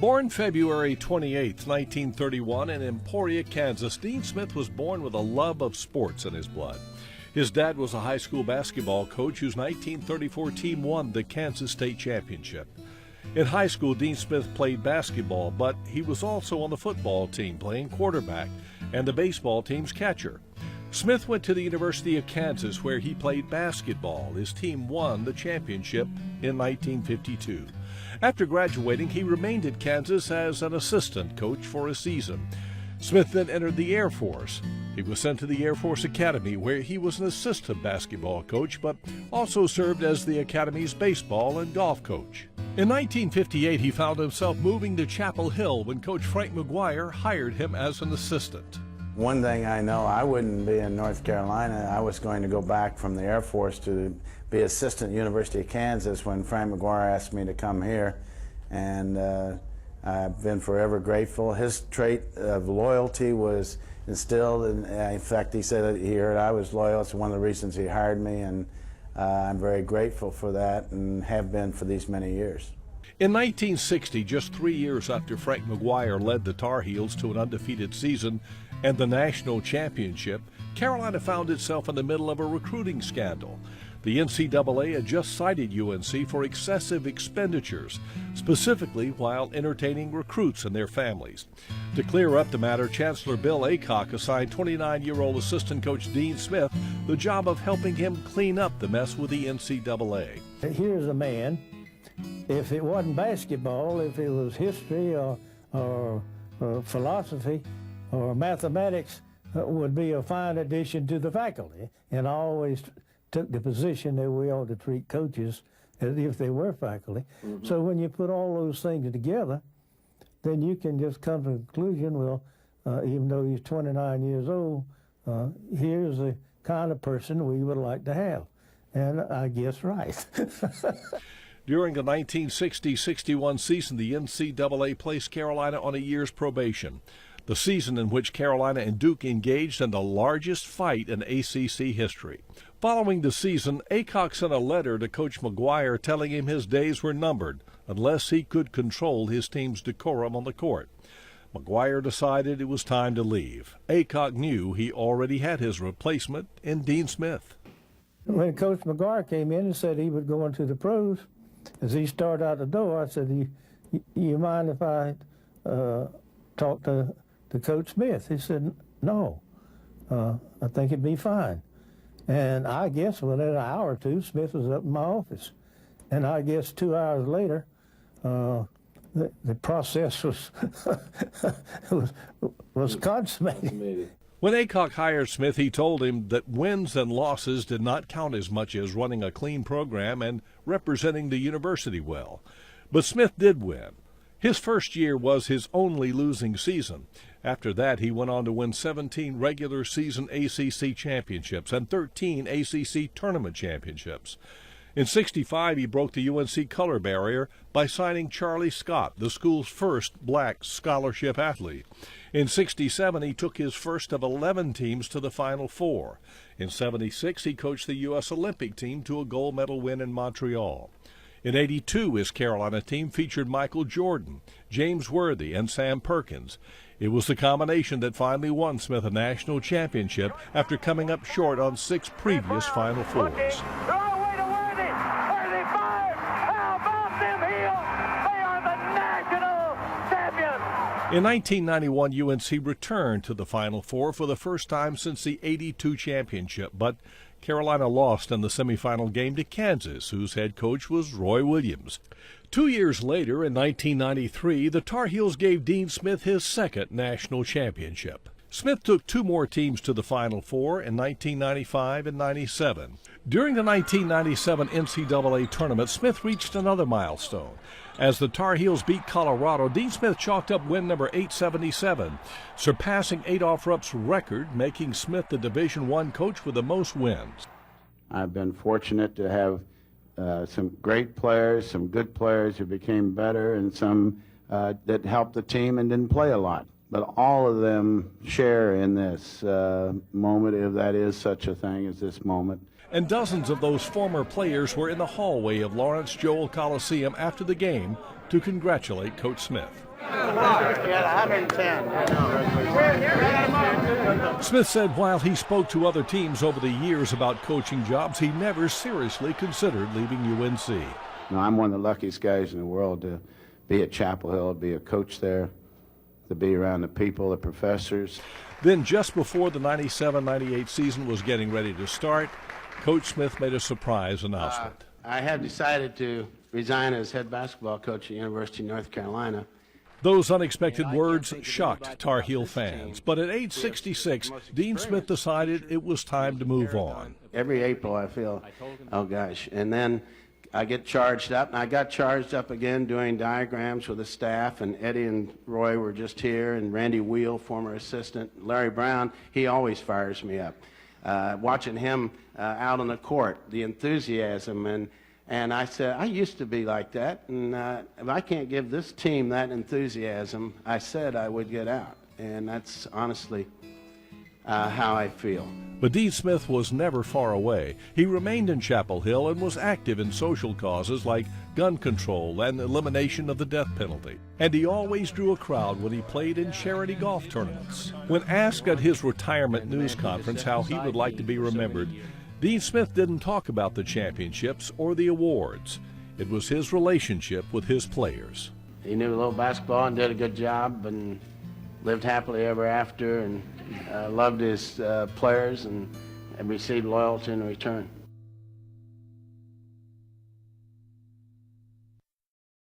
Born February 28, 1931 in Emporia, Kansas, Dean Smith was born with a love of sports in his blood. His dad was a high school basketball coach whose 1934 team won the Kansas State Championship. In high school, Dean Smith played basketball, but he was also on the football team playing quarterback and the baseball team's catcher. Smith went to the University of Kansas where he played basketball. His team won the championship in 1952. After graduating, he remained at Kansas as an assistant coach for a season. Smith then entered the Air Force. He was sent to the Air Force Academy where he was an assistant basketball coach, but also served as the Academy's baseball and golf coach. In 1958, he found himself moving to Chapel Hill when Coach Frank McGuire hired him as an assistant. One thing I know, I wouldn't be in North Carolina. I was going to go back from the Air Force to be assistant at University of Kansas when Frank McGuire asked me to come here. And I've been forever grateful. His trait of loyalty was instilled. In fact, he said that he heard I was loyal. It's one of the reasons he hired me, and I'm very grateful for that and have been for these many years. In 1960, just 3 years after Frank McGuire led the Tar Heels to an undefeated season and the national championship, Carolina found itself in the middle of a recruiting scandal. The NCAA had just cited UNC for excessive expenditures, specifically while entertaining recruits and their families. To clear up the matter, Chancellor Bill Aycock assigned 29-year-old assistant coach Dean Smith the job of helping him clean up the mess with the NCAA. Here's a man, if it wasn't basketball, if it was history or philosophy or mathematics, would be a fine addition to the faculty. And I always took the position that we ought to treat coaches as if they were faculty. Mm-hmm. So when you put all those things together, then you can just come to the conclusion, well, even though he's 29 years old, here's the kind of person we would like to have. And I guess right. During the 1960-61 season, the NCAA placed Carolina on a year's probation, the season in which Carolina and Duke engaged in the largest fight in ACC history. Following the season, Aycock sent a letter to Coach McGuire telling him his days were numbered unless he could control his team's decorum on the court. McGuire decided it was time to leave. Aycock knew he already had his replacement in Dean Smith. When Coach McGuire came in and said he was going to the pros, as he started out the door, I said, you mind if I talk to Coach Smith? He said, no, I think it'd be fine. And I guess within an hour or two, Smith was up in my office. And I guess 2 hours later, the process was consummated. When Aycock hired Smith, he told him that wins and losses did not count as much as running a clean program and representing the university well. But Smith did win. His first year was his only losing season. After that, he went on to win 17 regular season ACC championships and 13 ACC tournament championships. In '65, he broke the UNC color barrier by signing Charlie Scott, the school's first black scholarship athlete. In '67, he took his first of 11 teams to the Final Four. In '76, he coached the U.S. Olympic team to a gold medal win in Montreal. In '82, his Carolina team featured Michael Jordan, James Worthy, and Sam Perkins. It was the combination that finally won Smith a national championship after coming up short on 6 previous Final Fours. In 1991, UNC returned to the Final Four for the first time since the '82 championship, but Carolina lost in the semifinal game to Kansas, whose head coach was Roy Williams. 2 years later, in 1993, the Tar Heels gave Dean Smith his second national championship. Smith took 2 more teams to the Final Four in 1995 and '97. During the 1997 NCAA tournament, Smith reached another milestone. As the Tar Heels beat Colorado, Dean Smith chalked up win number 877, surpassing Adolph Rupp's record, making Smith the Division I coach with the most wins. I've been fortunate to have some great players, some good players who became better, and some that helped the team and didn't play a lot. But all of them share in this moment, if that is such a thing as this moment. And dozens of those former players were in the hallway of Lawrence Joel Coliseum after the game to congratulate Coach Smith. Yeah, 110. Smith said while he spoke to other teams over the years about coaching jobs, he never seriously considered leaving UNC. No, I'm one of the luckiest guys in the world to be at Chapel Hill, to be a coach there, to be around the people, the professors. Then just before the 97-98 season was getting ready to start, Coach Smith made a surprise announcement. I have decided to resign as head basketball coach at University of North Carolina. Those unexpected words shocked Tar Heel fans, but at age 66, Dean Smith decided it was time to move on. Every April I feel, oh gosh, and then I get charged up, and I got charged up again doing diagrams with the staff, and Eddie and Roy were just here, and Randy Wheel, former assistant, Larry Brown, he always fires me up. Watching him out on the court, the enthusiasm, and I said, I used to be like that, and if I can't give this team that enthusiasm, I said I would get out, and that's honestly how I feel. But Dean Smith was never far away. He remained in Chapel Hill and was active in social causes like gun control and elimination of the death penalty. And he always drew a crowd when he played in charity golf tournaments. When asked at his retirement news conference how he would like to be remembered, Dean Smith didn't talk about the championships or the awards. It was his relationship with his players. He knew a little basketball and did a good job and lived happily ever after, and loved his players and received loyalty in return.